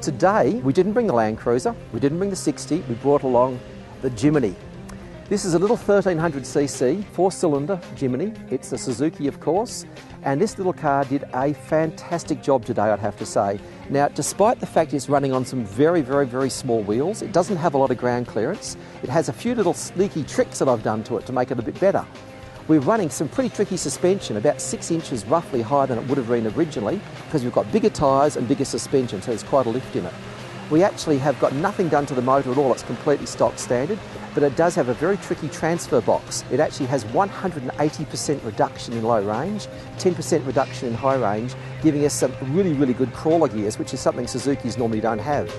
Today, we didn't bring the Land Cruiser, we didn't bring the 60, we brought along the Jimny. This is a little 1300cc, 4-cylinder Jimny. It's a Suzuki, of course, and this little car did a fantastic job today, I'd have to say. Now, despite the fact it's running on some very, very, very small wheels, it doesn't have a lot of ground clearance. It has a few little sneaky tricks that I've done to it to make it a bit better. We're running some pretty tricky suspension, about 6 inches roughly higher than it would have been originally, because we've got bigger tyres and bigger suspension, so there's quite a lift in it. We actually have got nothing done to the motor at all, it's completely stock standard, but it does have a very tricky transfer box. It actually has 180% reduction in low range, 10% reduction in high range, giving us some really, really good crawler gears, which is something Suzukis normally don't have.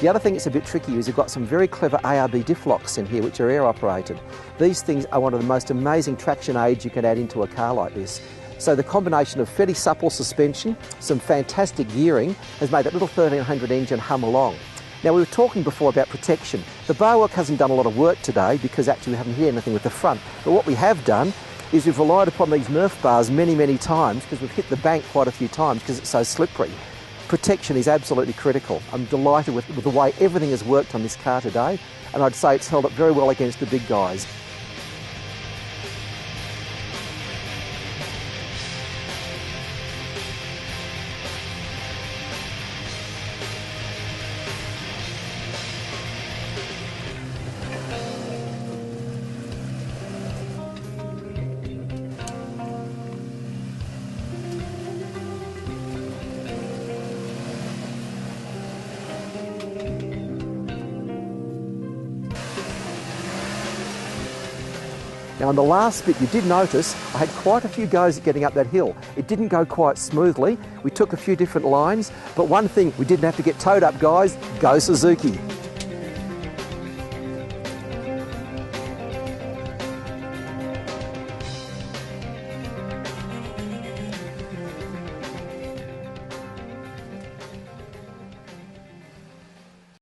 The other thing that's a bit tricky is you've got some very clever ARB diff locks in here which are air operated. These things are one of the most amazing traction aids you can add into a car like this. So the combination of fairly supple suspension, some fantastic gearing has made that little 1300 engine hum along. Now, we were talking before about protection. The bar work hasn't done a lot of work today because actually we haven't hit anything with the front. But what we have done is we've relied upon these Nerf bars many, many times because we've hit the bank quite a few times because it's so slippery. Protection is absolutely critical. I'm delighted with the way everything has worked on this car today, and I'd say it's held up very well against the big guys. Now, on the last bit, you did notice I had quite a few goes at getting up that hill. It didn't go quite smoothly. We took a few different lines, but one thing, we didn't have to get towed up, guys. Go Suzuki.